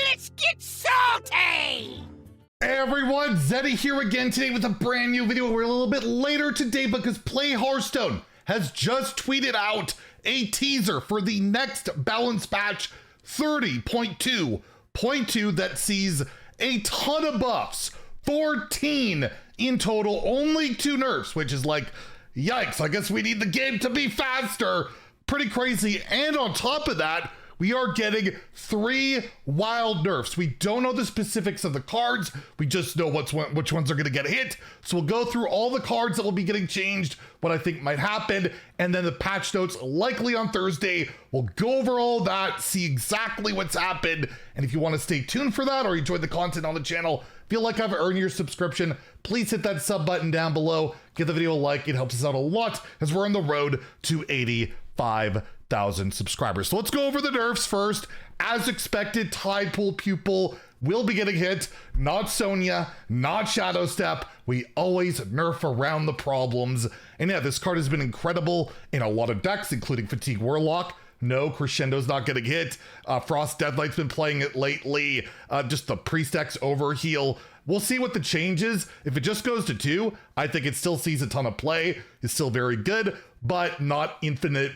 Let's get salty! Hey everyone, Zeddy here again today with a brand new video. We're a little bit later today because Play Hearthstone has just tweeted out a teaser for the next balance patch 30.2.2 that sees a ton of buffs, 14 in total, only 2 nerfs, which is like, yikes, I guess we need the game to be faster. Pretty crazy. And on top of that, we are getting 3 wild nerfs. We don't know the specifics of the cards. We just know which ones are going to get hit. So we'll go through all the cards that will be getting changed, what I think might happen, and then the patch notes likely on Thursday. We'll go over all that, see exactly what's happened. And if you want to stay tuned for that or you enjoy the content on the channel, feel like I've earned your subscription, please hit that sub button down below. Give the video a like. It helps us out a lot as we're on the road to 85,000 subscribers. So let's go over the nerfs first. As expected, Tide Pool Pupil will be getting hit. Not Sonya, not Shadow Step. We always nerf around the problems. And yeah, this card has been incredible in a lot of decks, including Fatigue Warlock. No, Crescendo's not getting hit. Frost Deadlight's been playing it lately. Just the Priest X Overheal. We'll see what the change is. If it just goes to 2, I think it still sees a ton of play. It's still very good, but not infinite,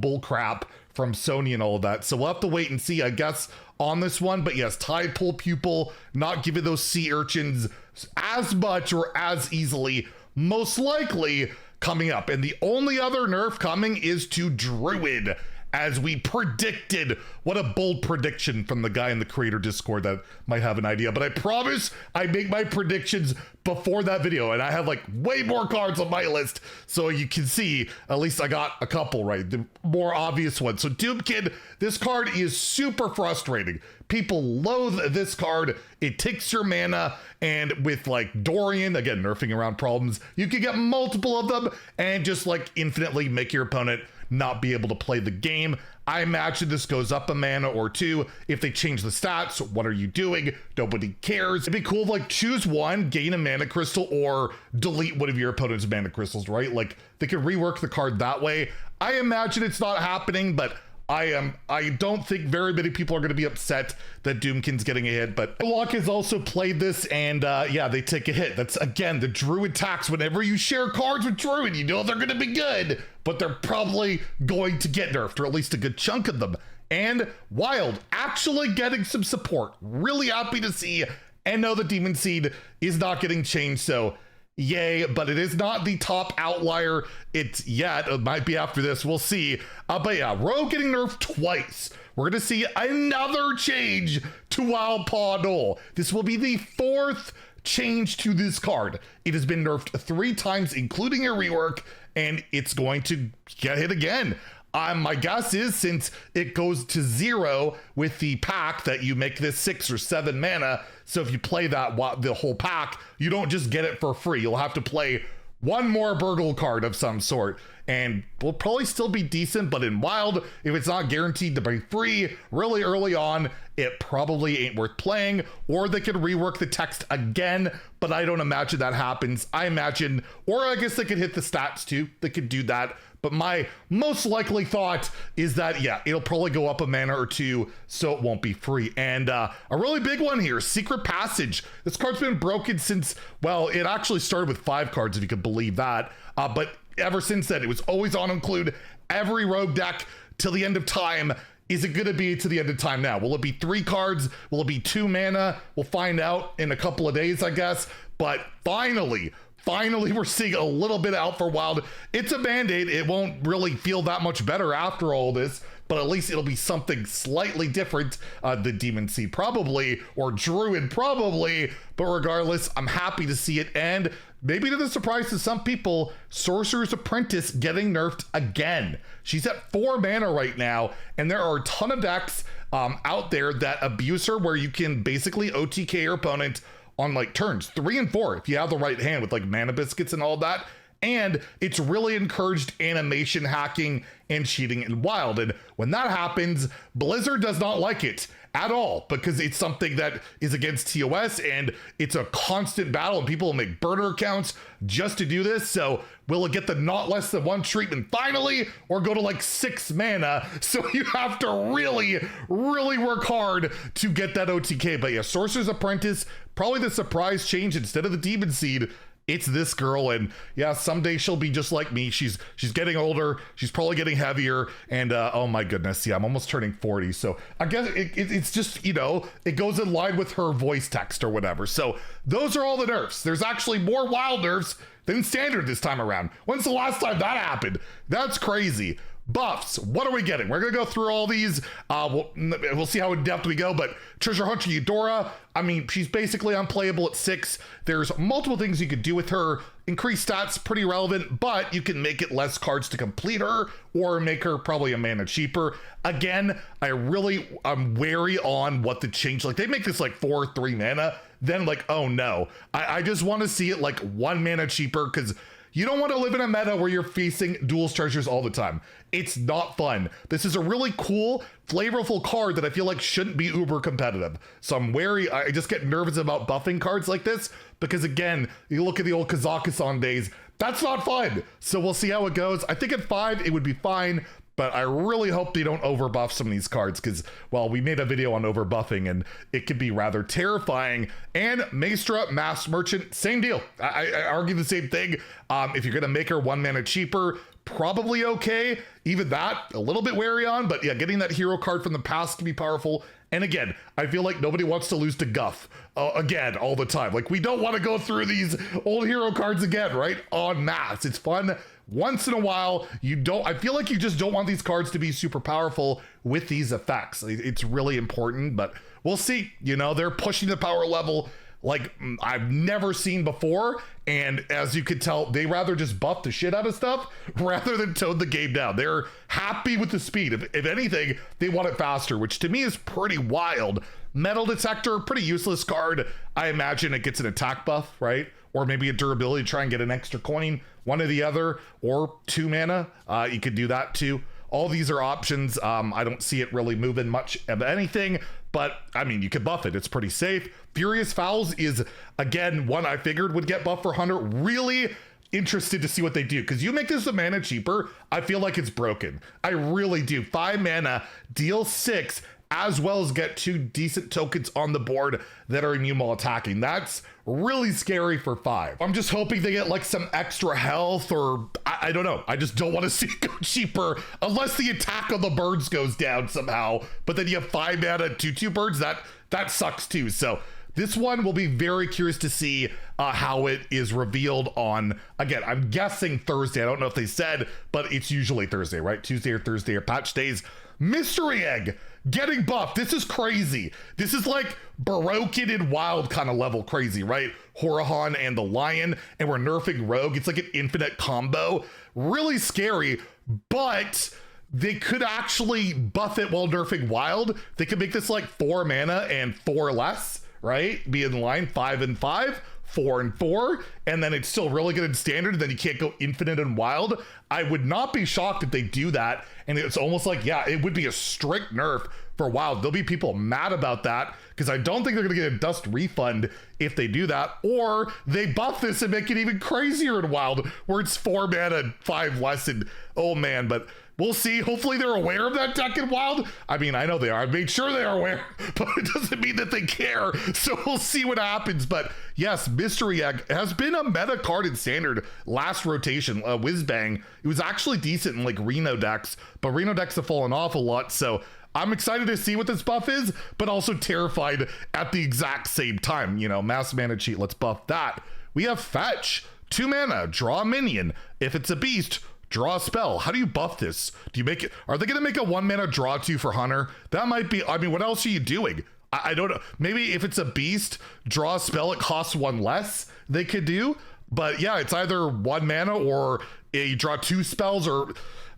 bull crap from Sony and all of that. So we'll have to wait and see, I guess, on this one. But yes, Tide Pool Pupil, not giving those sea urchins as much or as easily, most likely coming up. And the only other nerf coming is to Druid, as we predicted. What a bold prediction from the guy in the creator Discord that might have an idea. But I promise I make my predictions before that video, and I have like way more cards on my list. So you can see, at least I got a couple right, the more obvious ones. So Doomkid, this card is super frustrating. People loathe this card. It takes your mana, and with like Dorian, again, nerfing around problems, you can get multiple of them and just like infinitely make your opponent not be able to play the game. I imagine this goes up a mana or 2. If they change the stats, what are you doing? Nobody cares. It'd be cool if like choose one, gain a mana crystal, or delete one of your opponent's mana crystals, right? Like they could rework the card that way. I imagine it's not happening, but I don't think very many people are going to be upset that Doomkin's getting a hit, but Warlock has also played this, and yeah, they take a hit. That's, again, the Druid tax. Whenever you share cards with Druid, you know they're going to be good, but they're probably going to get nerfed, or at least a good chunk of them. And Wild actually getting some support. Really happy to see, and know the Demon Seed is not getting changed, so yay, but it is not the top outlier yet. It might be after this, we'll see. But yeah, Rogue getting nerfed twice. We're gonna see another change to Wild Paw Knoll. This will be the 4th change to this card. It has been nerfed 3 times, including a rework, and it's going to get hit again. My guess is, since it goes to 0 with the pack, that you make this 6 or 7 mana. So if you play that the whole pack, you don't just get it for free. You'll have to play one more Burgle card of some sort, and will probably still be decent. But in Wild, if it's not guaranteed to be free really early on, it probably ain't worth playing. Or they could rework the text again, but I don't imagine that happens. I imagine, or I guess they could hit the stats too. They could do that. But my most likely thought is that, yeah, it'll probably go up a mana or 2, so it won't be free. And a really big one here, Secret Passage. This card's been broken since, well, it actually started with 5 cards, if you could believe that. But ever since then, it was always on include every Rogue deck till the end of time. Is it going to be to the end of time now? Will it be 3 cards? Will it be 2 mana? We'll find out in a couple of days, I guess. But finally, we're seeing a little bit out for Wild. It's a Band-Aid. It won't really feel that much better after all this, but at least it'll be something slightly different. The Demon Seed probably, or Druid probably, but regardless, I'm happy to see it. And maybe to the surprise to some people, Sorcerer's Apprentice getting nerfed again. She's at 4 mana right now, and there are a ton of decks out there that abuse her, where you can basically OTK your opponent on like turns 3 and 4 if you have the right hand with like mana biscuits and all that. And it's really encouraged animation hacking and cheating in Wild. And when that happens, Blizzard does not like it. at all, because it's something that is against TOS and it's a constant battle, and people will make burner accounts just to do this. So will it get the not less than 1 treatment finally, or go to like 6 mana? So you have to really, really work hard to get that OTK. But yeah, Sorcerer's Apprentice, probably the surprise change. Instead of the Demon Seed, it's this girl. And yeah, someday she'll be just like me. She's getting older, she's probably getting heavier, and oh my goodness, yeah, I'm almost turning 40. So I guess it's just, you know, it goes in line with her voice text or whatever. So those are all the nerfs. There's actually more wild nerfs than standard this time around. When's the last time that happened? That's crazy. Buffs, what are we getting? We're gonna go through all these. We'll see how in depth we go, but Treasure Hunter Eudora, I mean, she's basically unplayable at 6. There's multiple things you could do with her. Increased stats, pretty relevant, but you can make it less cards to complete her, or make her probably a mana cheaper. Again, I'm wary on what the change, like they make this like 4/3 mana, then like, oh no. I just want to see it like 1 mana cheaper, because you don't want to live in a meta where you're facing duelist treasures all the time. It's not fun. This is a really cool, flavorful card that I feel like shouldn't be uber competitive. So I'm wary. I just get nervous about buffing cards like this, because again, you look at the old Kazakhstan days, that's not fun. So we'll see how it goes. I think at 5, it would be fine, but I really hope they don't overbuff some of these cards, because, well, we made a video on overbuffing and it can be rather terrifying. And Maestra, Mass Merchant, same deal. I argue the same thing. If you're going to make her 1 mana cheaper, probably okay. Even that, a little bit wary on, but yeah, getting that hero card from the past can be powerful. And again, I feel like nobody wants to lose to Guff again all the time. Like, we don't want to go through these old hero cards again, right? En masse. It's fun once in a while. I feel like you just don't want these cards to be super powerful with these effects. It's really important, but we'll see. You know, they're pushing the power level like I've never seen before. And as you could tell, they rather just buff the shit out of stuff rather than tone the game down. They're happy with the speed. If anything, they want it faster, which to me is pretty wild. Metal Detector, pretty useless card. I imagine it gets an attack buff, right? Or maybe a durability to try and get an extra coin, one or the other, or 2 mana. You could do that too. All these are options. I don't see it really moving much of anything, but I mean, you could buff it. It's pretty safe. Furious Fouls is, again, one I figured would get buffed for Hunter. Really interested to see what they do, because you make this a mana cheaper, I feel like it's broken. I really do. 5 mana, deal 6, as well as get 2 decent tokens on the board that are immune while attacking. That's really scary for 5. I'm just hoping they get like some extra health, or I don't know. I just don't want to see it go cheaper unless the attack on the birds goes down somehow. But then you have 5 mana, 2/2 birds. That sucks too. So this one will be very curious to see how it is revealed on, again, I'm guessing Thursday. I don't know if they said, but it's usually Thursday, right? Tuesday or Thursday or patch days. Mystery Egg getting buffed. This is crazy. This is like Broken and Wild kind of level crazy, right? Horahan and the Lion, and we're nerfing Rogue. It's like an infinite combo. Really scary, but they could actually buff it while nerfing Wild. They could make this like 4 mana and 4 less, right? Be in line 5 and 5, 4 and 4, and then it's still really good in standard, and then you can't go infinite and wild. I would not be shocked if they do that, and it's almost like, yeah, it would be a strict nerf for wild. There'll be people mad about that, because I don't think they're gonna get a dust refund if they do that, or they buff this and make it even crazier in wild, where it's 4 mana, 5 less, and oh man, but we'll see. Hopefully they're aware of that deck in Wild. I mean, I know they are. I made sure they are aware, but it doesn't mean that they care. So we'll see what happens. But yes, Mystery Egg has been a meta card in Standard last rotation. Whizbang, it was actually decent in like Reno decks, but Reno decks have fallen off a lot. So I'm excited to see what this buff is, but also terrified at the exact same time. You know, Mass Mana Cheat, let's buff that. We have Fetch, 2 mana, draw a minion. If it's a beast, draw a spell. How do you buff this? Do you make it? Are they going to make a 1 mana draw 2 for Hunter? That might be, I mean, what else are you doing? I don't know. Maybe if it's a beast, draw a spell, it costs 1 less, they could do. But yeah, it's either 1 mana or you draw 2 spells, or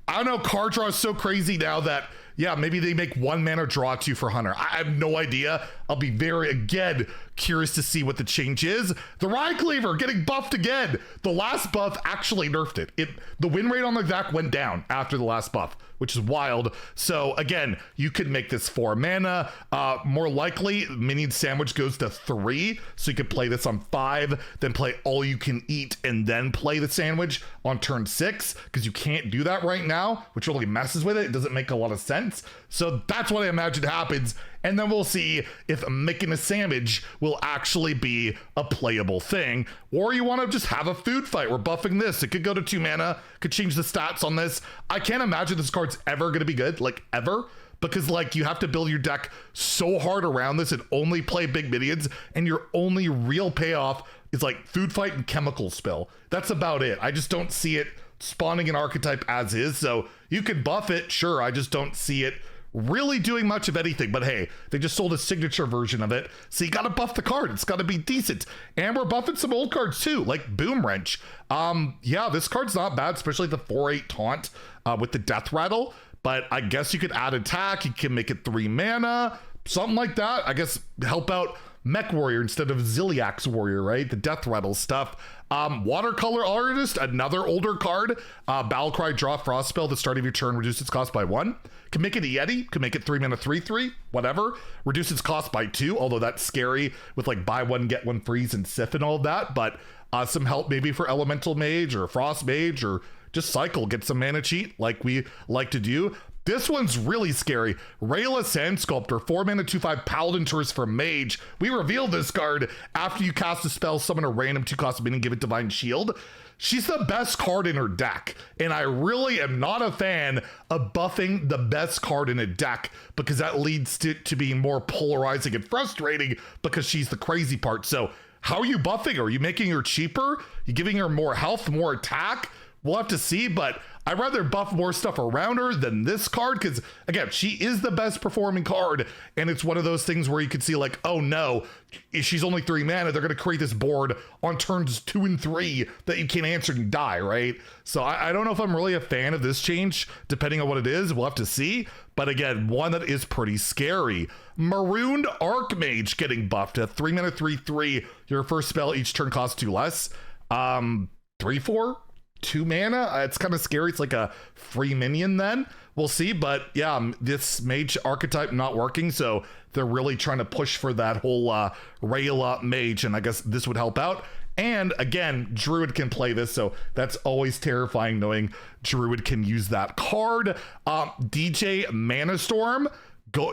I don't know. Card draw is so crazy now that, yeah, maybe they make 1 mana draw 2 for Hunter. I have no idea. I'll be very, again, curious to see what the change is. The Ride Cleaver getting buffed again. The last buff actually nerfed it. The win rate on the deck went down after the last buff, which is wild. So again, you could make this 4 mana. More likely, Minion Sandwich goes to 3, so you could play this on 5, then play All You Can Eat, and then play the Sandwich on turn 6, because you can't do that right now, which really messes with it. It doesn't make a lot of sense. So that's what I imagine happens, and then we'll see if making a sandwich will actually be a playable thing, or you want to just have a food fight. We're buffing this. It could go to 2 mana, could change the stats on this. I can't imagine this card's ever going to be good, like ever, because like you have to build your deck so hard around this and only play big minions, and your only real payoff is like food fight and chemical spill. That's about it. I just don't see it spawning an archetype as is. So you can buff it, sure. I just don't see it really doing much of anything. But hey, they just sold a signature version of it, so you gotta buff the card. It's gotta be decent. And we're buffing some old cards too, like Boom Wrench. Yeah, this card's not bad, especially the 4/8 taunt with the Death Rattle. But I guess you could add attack. You can make it 3 mana, something like that. I guess help out Mech Warrior instead of Ziliax Warrior, right? The Death Rattle stuff. Watercolor Artist, another older card. Battlecry, draw Frost Spell at the start of your turn, reduce its cost by 1. Can make it a Yeti, can make it 3 mana 3/3, whatever. Reduce its cost by 2, although that's scary with like buy 1, get 1 freeze and Sif and all of that. But some help maybe for Elemental Mage or Frost Mage, or just cycle, get some mana cheat like we like to do. This one's really scary. Rayla Sand Sculptor, 4 mana 2/5 Paladin Tourist for Mage. We revealed this card after you cast a spell, summon a random 2-cost minion, give it Divine Shield. She's the best card in her deck, and I really am not a fan of buffing the best card in a deck, because that leads to being more polarizing and frustrating, because she's the crazy part. So how are you buffing her? Are you making her cheaper? You giving her more health, more attack? We'll have to see, but I'd rather buff more stuff around her than this card, because again, she is the best performing card, and it's one of those things where you could see like, oh no, she's only 3 mana, they're going to create this board on turns 2 and 3 that you can't answer and die, right? So I don't know if I'm really a fan of this change, depending on what it is. We'll have to see, but again, one that is pretty scary. Marooned Archmage getting buffed at 3 mana 3/3. Your first spell each turn costs 2 less. 3/4. 2 mana. It's kind of scary. It's like a free minion then. We'll see. But yeah, this mage archetype not working, so they're really trying to push for that whole Rayla mage, and I guess this would help out. And again, Druid can play this, so that's always terrifying knowing Druid can use that card. DJ Mana Storm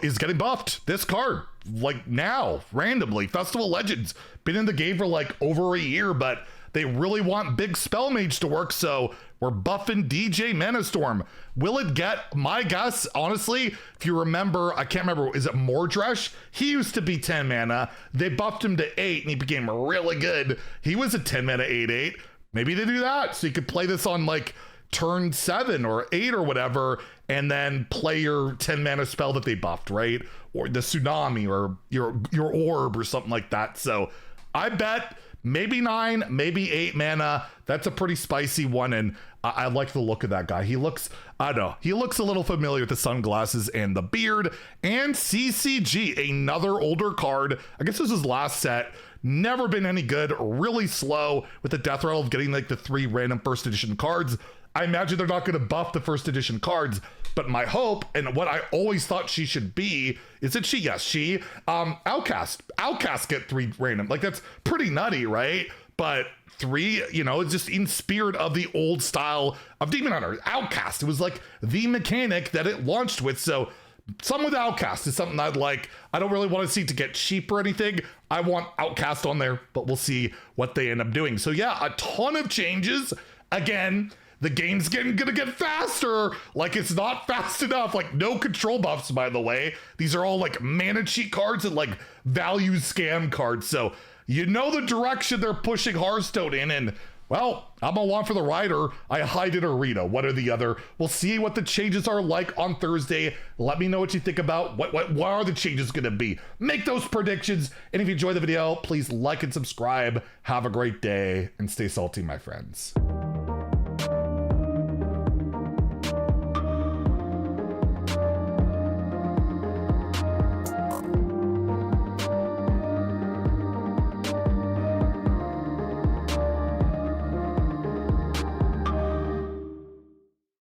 is getting buffed. This card, like now, randomly. Festival Legends, been in the game for like over a year, but they really want big spell mage to work, so we're buffing DJ Mana Storm. Will it get, my guess, honestly, if you remember, I can't remember, is it Mordresh? He used to be 10 mana. They buffed him to 8, and he became really good. He was a 10 mana 8/8. Maybe they do that, so you could play this on like turn 7 or 8 or whatever, and then play your 10 mana spell that they buffed, right? Or the Tsunami, or your Orb, or something like that. So I bet maybe 9, maybe 8 mana. That's a pretty spicy one, and I like the look of that guy. He looks, I don't know, he looks a little familiar with the sunglasses and the beard. And CCG, another older card. I guess this is his last set. Never been any good, really slow with the Death Rattle of getting like the 3 random first edition cards. I imagine they're not going to buff the first edition cards, but my hope, and what I always thought she should be, is that she, yes, she, Outcast. Outcast get 3 random. Like, that's pretty nutty, right? But 3, you know, just in spirit of the old style of Demon Hunter. Outcast, it was like the mechanic that it launched with. So some with Outcast is something I'd like. I don't really want to see it to get cheap or anything. I want Outcast on there, but we'll see what they end up doing. So yeah, a ton of changes. Again, the game's gonna get faster. Like, it's not fast enough. Like, no control buffs, by the way. These are all like mana cheat cards and like value scam cards. So you know the direction they're pushing Hearthstone in, and well, I'm along for the ride, or I hide in arena, one or the other. We'll see what the changes are like on Thursday. Let me know what you think about what are the changes gonna be. Make those predictions, and if you enjoyed the video, please like and subscribe. Have a great day, and stay salty, my friends.